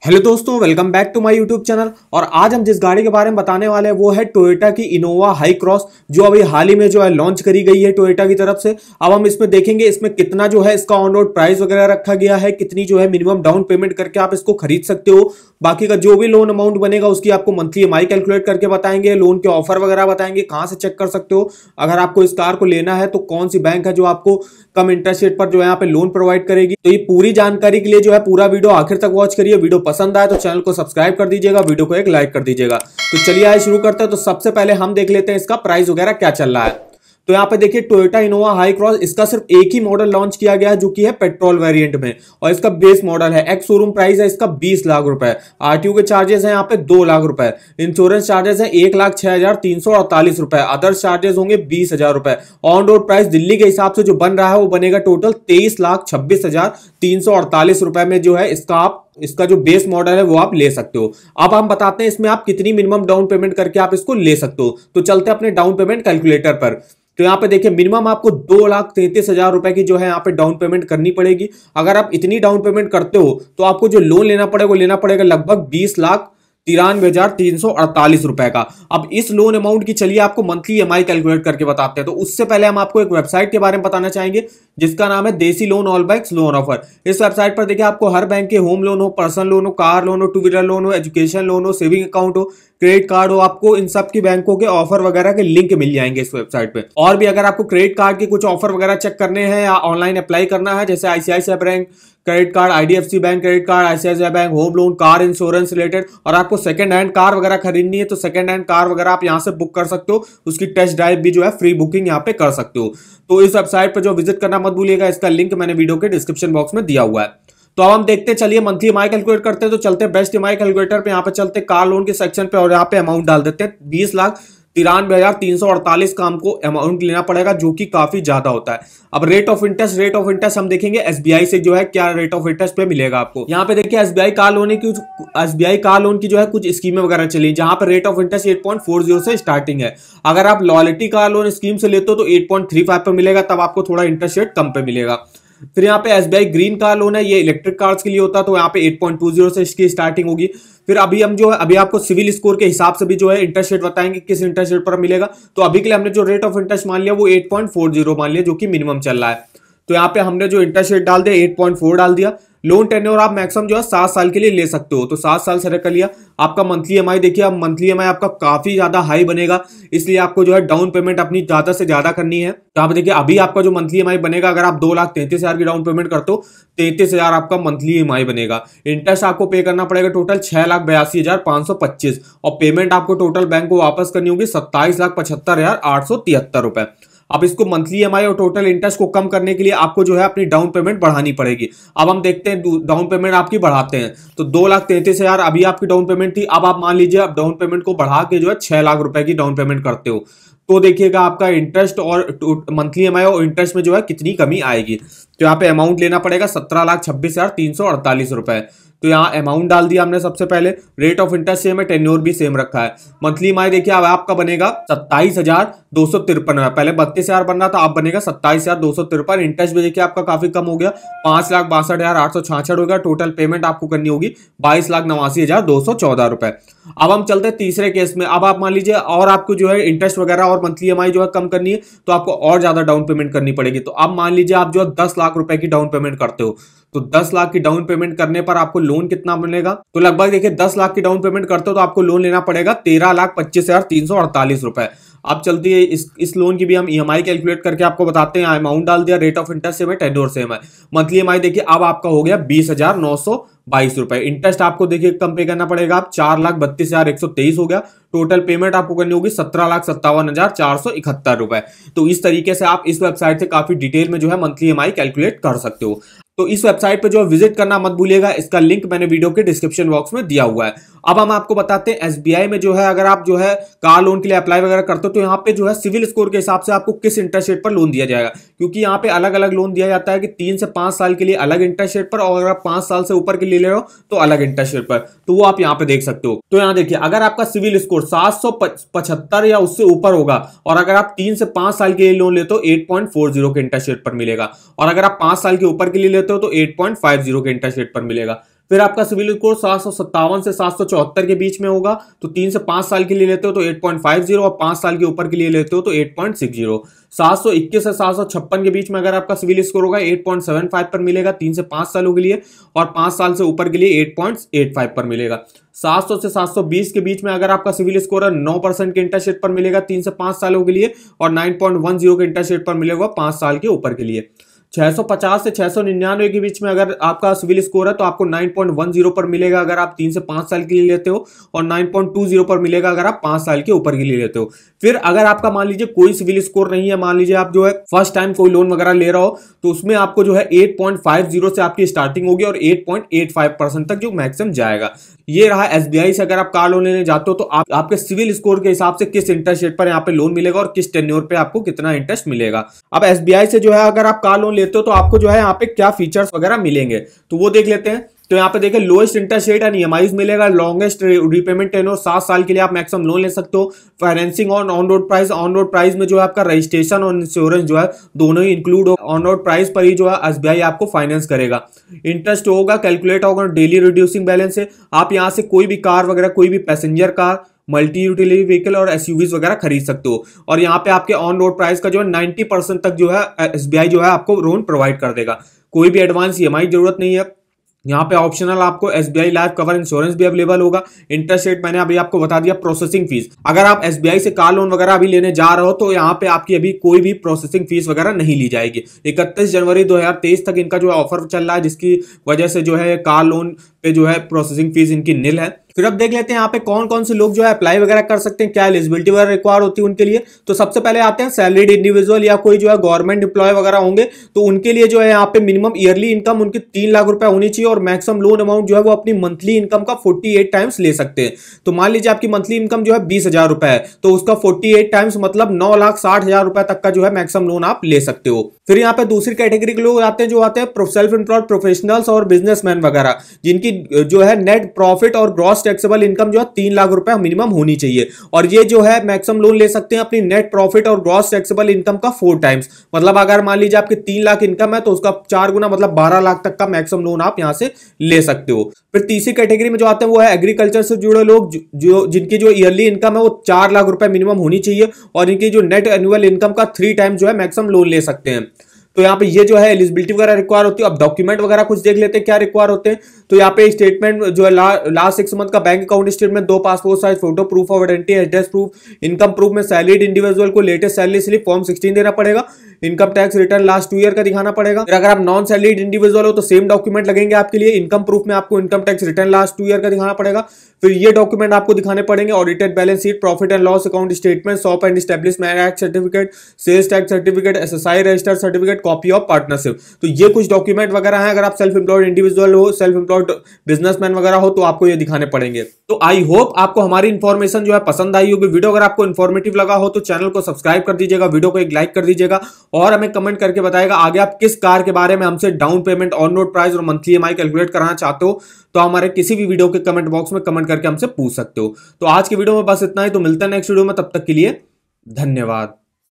Hello दोस्तों, welcome back to my YouTube channel. और आज हम जिस गाड़ी के बारे में बताने वाले हैं वो है टोयोटा की इनोवा हाई क्रॉस, जो अभी हाल ही में जो है लॉन्च करी गई है टोयोटा की तरफ से। अब हम इसमें देखेंगे इसमें कितना जो है इसका ऑन रोड प्राइस वगैरह रखा गया है, कितनी जो है मिनिमम डाउन पेमेंट करके आप इसको खरीद सकते हो। बाकी का जो भी लोन अमाउंट बनेगा उसकी आपको मंथली ईएमआई कैलकुलेट करके बताएंगे, लोन के ऑफर वगैरह बताएंगे, कहां से चेक कर सकते हो। अगर आपको इस कार को लेना है तो कौन सी बैंक है जो आपको कम इंटरेस्ट रेट पर जो है यहाँ पे लोन प्रोवाइड करेगी। तो ये पूरी जानकारी के लिए जो है पूरा वीडियो आखिर तक वॉच करिए। वीडियो पसंद आए तो चैनल को सब्सक्राइब कर दीजिएगा, वीडियो को एक लाइक कर दीजिएगा। तो चलिए आइए शुरू करते हैं। तो सबसे पहले हम देख लेते हैं इसका प्राइस वगैरह क्या चल रहा है। तो यहाँ पे देखिए टोयोटा इनोवा हाई क्रॉस, इसका सिर्फ एक ही मॉडल लॉन्च किया गया है जो कि है पेट्रोल वेरिएंट में, और इसका बेस मॉडल है। एक्स शोरूम प्राइस है इसका 20 लाख रुपए। आरटीओ के चार्जेस हैं यहाँ पे 2 लाख रुपए। इंश्योरेंस चार्जेस है 1,06,348 रुपए। अदर्स चार्जेस होंगे 20,000 रुपए। ऑन रोड प्राइस दिल्ली के हिसाब से जो बन रहा है वो बनेगा टोटल 23,26,348 रुपए में जो है इसका जो बेस मॉडल है वो आप ले सकते हो। अब हम बताते हैं इसमें आप कितनी मिनिमम डाउन पेमेंट करके आप इसको ले सकते हो। तो चलते हैं अपने डाउन पेमेंट कैलकुलेटर पर। तो यहाँ पे देखिए मिनिमम आपको 2,33,000 रुपए की जो है यहाँ पे डाउन पेमेंट करनी पड़ेगी। अगर आप इतनी डाउन पेमेंट करते हो तो आपको जो लोन लेना पड़ेगा लगभग 20,93,348 रुपए का। अब इस लोन अमाउंट की चलिए आपको मंथली ईएमआई कैलकुलेट करके बताते हैं। तो उससे पहले हम आपको एक वेबसाइट के बारे में बताना चाहेंगे जिसका नाम है देसी loan all banks loan offer. इस वेबसाइट पर देखिए आपको हर बैंक के होम लोन हो, पर्सनल लोन हो, कार लोन हो, टू व्हीलर लोन हो, एजुकेशन लोन हो, सेविंग अकाउंट हो, क्रेडिट कार्ड हो, आपको इन सब की बैंकों के ऑफर वगैरह के लिंक मिल जाएंगे इस वेबसाइट पे। और भी अगर आपको क्रेडिट कार्ड के कुछ ऑफर वगैरह चेक करने हैं या ऑनलाइन अप्लाई करना है, जैसे ICICI bank credit card, IDFC bank credit card, ICICI bank home loan, car insurance related, और आपको सेकंड हैंड कार वगैरह खरीदनी है तो सेकंड हैंड कार वगैरह आप यहां से बुक कर सकते हो। उसकी टेस्ट ड्राइव भी जो है फ्री बुकिंग यहां पे कर सकते हो। तो इस वेबसाइट पर जो विजिट करना मत भूलिएगा, इसका लिंक मैंने वीडियो के डिस्क्रिप्शन बॉक्स में दिया हुआ है। तो अब हम देखते हैं, चलिए मंथली ईएमआई कैलकुलेट करते हैं। तो चलते हैं बेस्ट ईएमआई कैलकुलेटर पे, यहाँ पे चलते कार लोन के सेक्शन पे और यहाँ पे अमाउंट डाल देते हैं 20,93,348 का हमको अमाउंट लेना पड़ेगा, जो कि काफी ज्यादा होता है। अब रेट ऑफ इंटरेस्ट हम देखेंगे एसबीआई से जो है क्या रेट ऑफ इंटरेस्ट पे मिलेगा आपको। यहाँ पे देखिए एसबीआई कार लोन की जो है कुछ स्कीमें वगैरह चली, जहां पर रेट ऑफ इंटरेस्ट 8.40 से स्टार्टिंग है। अगर आप लॉयल्टी कार लोन स्कीम से लेते हो तो 8.35 पे मिलेगा, तब आपको थोड़ा इंटरेस्ट रेट कम पे मिलेगा। फिर यहाँ पे एसबीआई ग्रीन कार लोन है, ये इलेक्ट्रिक कार्स के लिए होता है, तो यहाँ पे 8.20 से इसकी स्टार्टिंग होगी। फिर अभी आपको सिविल स्कोर के हिसाब से भी जो है इंटरेस्ट रेट बताएंगे किस इंटरेस्ट रेट पर मिलेगा। तो अभी के लिए हमने जो रेट ऑफ इंटरेस्ट मान लिया वो 8.40 मान लिया, जो कि मिनिमम चल रहा है। तो यहाँ पे हमने जो इंटरेस्ट रेट डाल दिया 8.4 डाल दिया। लोन टेन्योर आप मैक्सिमम जो है 7 साल के लिए ले सकते हो, तो 7 साल सेलेक्ट कर लिया। आपका मंथली ईएमआई देखिए, अब मंथली ईएमआई आपका काफी ज्यादा हाई बनेगा, इसलिए आपको जो है डाउन पेमेंट अपनी ज्यादा से ज्यादा करनी है। तो आप देखिए अभी आपका जो मंथली ईएमआई बनेगा, अगर आप 2,33,000 की डाउन पेमेंट करते हो 33,000 आपका मंथली ईएमआई बनेगा। इंटरेस्ट आपको पे करना पड़ेगा टोटल 6,82,525, और पेमेंट आपको टोटल बैंक को वापस करनी होगी 27,75,873 रुपए। अब इसको मंथली ईएमआई और टोटल इंटरेस्ट को कम करने के लिए आपको जो है अपनी डाउन पेमेंट बढ़ानी पड़ेगी। अब हम देखते हैं डाउन पेमेंट आपकी बढ़ाते हैं। तो 2,33,000 अभी आपकी डाउन पेमेंट थी। अब आप मान लीजिए अब डाउन पेमेंट को बढ़ा के जो है 6 लाख रुपए की डाउन पेमेंट करते हो, तो देखिएगा आपका इंटरेस्ट और मंथली ईएमआई और इंटरेस्ट में जो है कितनी कमी आएगी। तो यहाँ पे अमाउंट लेना पड़ेगा 17,26,348 रुपए। तो यहाँ अमाउंट डाल दिया हमने सबसे पहले। रेट ऑफ इंटरेस्ट सेम है, टेन्योर भी सेम रखा है। मंथली ईएमआई देखिए अब आपका बनेगा 27,253। पहले 32,000 बन रहा था, अब बनेगा 27,253। इंटरेस्ट भी देखिए आपका काफी कम हो गया, 5,62,866 हो गया। टोटल पेमेंट आपको करनी होगी 22,89,214 रुपए। अब हम चलते हैं तीसरे केस में। अब आप मान लीजिए और आपको जो है इंटरेस्ट वगैरह और मंथली ईएमआई जो है कम करनी है, तो आपको और ज्यादा डाउन पेमेंट करनी पड़ेगी। तो अब मान लीजिए आप जो है 10 लाख रुपए की डाउन पेमेंट करते हो, तो 10 लाख की डाउन पेमेंट करने पर आपको लोन कितना मिलेगा। तो लगभग देखिए 10 लाख की डाउन पेमेंट करते हो तो आपको लोन लेना पड़ेगा 13,25,348 रुपए। अब चलती है इस लोन की भी हम ईएमआई कैलकुलेट करके आपको बताते हैं। अमाउंट डाल दिया, रेट ऑफ इंटरेस्ट सेम है, टेन्योर सेम है। मंथली ईएमआई देखिए अब आपका हो गया 20,922 रुपए। इंटरेस्ट आपको देखिए कम पे करना पड़ेगा, आप 4,32,123 हो गया। टोटल पेमेंट आपको करनी होगी 17,57,471 रुपए। तो इस तरीके से आप इस वेबसाइट से काफी डिटेल में जो है मंथली ईएमआई कैलकुलेट कर सकते हो। तो इस वेबसाइट पे जो विजिट करना मत भूलिएगा, इसका लिंक मैंने वीडियो के डिस्क्रिप्शन बॉक्स में दिया हुआ है। अब हम आपको बताते हैं एसबीआई में जो है अगर आप जो है कार लोन के लिए अप्लाई वगैरह करते हो तो यहाँ पे जो है सिविल स्कोर के हिसाब से आपको किस इंटरेस्ट रेट पर लोन दिया जाएगा, क्योंकि यहाँ पे अलग अलग लोन दिया जाता है कि 3 से 5 साल के लिए अलग इंटरेस्ट रेट पर, और अगर आप 5 साल से ऊपर के लिए ले रहे हो तो अलग इंटरेस्ट रेट पर। तो वो आप यहाँ पे देख सकते हो। तो यहाँ देखिए अगर आपका सिविल स्कोर 775 या उससे ऊपर होगा, और अगर आप 3 से 5 साल के लिए लोन लेते हो 8.40 के इंटरेस्ट रेट पर मिलेगा, और अगर आप 5 साल के ऊपर के लिए लेते हो तो 8.50 के इंटरेस्ट रेट पर मिलेगा। फिर आपका सिविल स्कोर 757 से 774 के बीच में होगा, तो 3 से 5 साल के लिए लेते हो तो 8.50 और 5 साल के ऊपर के लिए लेते हो तो 8.60। 721 से 756 के बीच में अगर आपका सिविल स्कोर होगा 8.75 पर मिलेगा 3 से 5 सालों के लिए, और 5 साल से ऊपर के लिए 8.85 पर मिलेगा। 700 से 720 के बीच में अगर आपका सिविल स्कोर है 9% के इंटरेस्ट रेट पर मिलेगा 3 से 5 सालों के लिए, और 9.10 के इंटरेस्ट रेट पर मिलेगा 5 साल के ऊपर के लिए। 650 से 699 के बीच में अगर आपका सिविल स्कोर है तो आपको 9.10 पर मिलेगा अगर आप 3 से 5 साल के लिए लेते हो, और 9.20 पर मिलेगा अगर आप 5 साल के ऊपर के लिए लेते हो। फिर अगर आपका मान लीजिए कोई सिविल स्कोर नहीं है, मान लीजिए आप जो है फर्स्ट टाइम कोई लोन वगैरह ले रहा हो, तो उसमें आपको जो है 8.50 से आपकी स्टार्टिंग होगी और 8.85% तक जो मैक्सिमम जाएगा। ये रहा एसबीआई से अगर आप कार लोन लेने जाते हो तो आपके सिविल स्कोर के हिसाब से किस इंटरेस्ट रेट पर यहाँ पे लोन मिलेगा और किस टेन्योर पे आपको कितना इंटरेस्ट मिलेगा। अब एसबीआई से जो है अगर आप कार लोन लेते हो तो आपको जो है यहाँ पे क्या फीचर्स वगैरह मिलेंगे तो वो देख लेते हैं। तो यहाँ पे देखिए lowest interest rate and EMIs मिलेगा, लॉन्गेस्ट रिपेमेंट टेन्योर 7 साल के लिए आप मैक्सिमम लोन ले सकते हो। फाइनेंसिंग ऑन रोड प्राइस में जो है आपका रजिस्ट्रेशन और इंश्योरेंस जो है दोनों ही इंक्लूड हो, ऑन रोड प्राइस पर ही जो है एसबीआई आपको फाइनेंस करेगा। इंटरेस्ट होगा कैलकुलेट होगा डेली रिड्यूसिंग बैलेंस से, आप यहाँ से कोई भी कार वगैरह, कोई भी passenger car, multi utility vehicle और एसयूवीज वगैरह खरीद सकते हो। और यहाँ पे आपके ऑन रोड प्राइस का जो है 90% तक जो है एसबीआई जो है आपको लोन प्रोवाइड कर देगा। कोई भी एडवांस ईएमआई जरूरत नहीं है। यहाँ पे ऑप्शनल आपको एसबीआई लाइफ कवर इंश्योरेंस भी अवेलेबल होगा। इंटरेस्ट रेट मैंने अभी आपको बता दिया। प्रोसेसिंग फीस, अगर आप एसबीआई से कार लोन वगैरह अभी लेने जा रहे हो तो यहाँ पे आपकी अभी कोई भी प्रोसेसिंग फीस वगैरह नहीं ली जाएगी। 31 जनवरी 2023 तक इनका जो है ऑफर चल रहा है, जिसकी वजह से जो है कार लोन पे जो है प्रोसेसिंग फीस इनकी निल है। फिर अब देख लेते हैं यहाँ पे कौन कौन से लोग जो है अप्लाई वगैरह कर सकते हैं, क्या एलिजिबिलिटी वगैरह रिक्वायर होती है उनके लिए। तो सबसे पहले आते हैं सैलरीड इंडिविजुअल या कोई जो है गवर्नमेंट एम्प्लॉय वगैरह होंगे, तो उनके लिए जो है यहाँ पे मिनिमम ईयरली इनकम उनकी 3 लाख रुपए होनी चाहिए, और मैक्सिमम लोन अमाउंट जो है वो अपनी मंथली इनकम का 48 टाइम्स ले सकते हैं। तो मान लीजिए आपकी मंथली इनकम जो है 20,000 रुपए है, तो उसका 48 टाइम्स मतलब 9,60,000 रुपए तक का जो है मैक्सिमम लोन आप ले सकते हो। फिर यहाँ पे दूसरी कैटेगरी के लोग आते हैं जो आते हैं सेल्फ एम्प्लॉयड प्रोफेशनल्स और बिजनेसमैन वगैरह, जिनकी जो है नेट प्रॉफिट और ग्रॉस टैक्सेबल इनकम जो है 3 लाख रुपए मिनिमम होनी चाहिए, और ये जो है मैक्सिमम लोन ले सकते हैं अपनी नेट प्रॉफिट और ग्रॉस टैक्सेबल इनकम का 4 टाइम्स। मतलब अगर मान लीजिए आपके 3 लाख इनकम है तो उसका 4 गुना मतलब 12 लाख तक का मैक्सिमम लोन आप यहां से ले सकते हो। फिर तीसरी कैटेगरी में जो आते हैं वो है एग्रीकल्चर से जुड़े लोग, जो जिनकी जो ईयरली इनकम है वो 4 लाख रुपए मिनिमम होनी चाहिए, और इनकी जो नेट एनुअल इनकम का 3 टाइम्स जो है मैक्सिमम लोन ले सकते हैं। तो यहाँ पे ये जो है एलिजिबिलिटी वगैरह रिक्वायर होती है। अब डॉक्यूमेंट वगैरह कुछ देख लेते हैं क्या रिक्वायर होते हैं। तो यहाँ पे स्टेटमेंट जो है लास्ट 6 मंथ का bank account statement, 2 passport size photo, proof of identity, address proof, income proof में सैलरीड इंडिविजुअल को लेटेस्ट सैलरी स्लिप फॉर्म 16 देना पड़ेगा, income tax return last 2 year का दिखाना पड़ेगा। फिर अगर आप नॉन सैलरीड इंडिविजुअल हो तो सेम डॉक्यूमेंट लगेंगे आपके लिए। इनकम प्रूफ में आपको income tax return last 2 year का दिखाना पड़ेगा। फिर ये डॉक्यूमेंट आपको दिखाने पड़ेंगे audited balance sheet, profit and loss account statement, shop and establishment act certificate, sales tax certificate, SSI registered certificate, copy of partnership. तो ये कुछ डॉक्यूमेंट वगैरह हैं। अगर आप सेल्फ एम्प्लॉयड इंडिविजुअल हो, सेल्फ एम्प्लॉयड बिजनेसमैन वगैरह हो तो आपको ये दिखाने पड़ेंगे। तो आई होप आपको हमारी इन्फॉर्मेशन जो है पसंद आई होगी। वीडियो अगर आपको इन्फॉर्मेटिव लगा हो तो चैनल को सब्सक्राइब कर दीजिएगा, वीडियो को एक लाइक कर दीजिएगा, और हमें कमेंट करके बताएगा आगे आप किस कार के बारे में हमसे down payment, on road price और मंथली ईएमआई कैलकुलेट कराना चाहते हो। तो हमारे किसी भी वीडियो के कमेंट बॉक्स में कमेंट करके हमसे पूछ सकते हो। तो आज की वीडियो में बस इतना ही, तो मिलते हैं नेक्स्ट वीडियो में, तब तक के लिए धन्यवाद।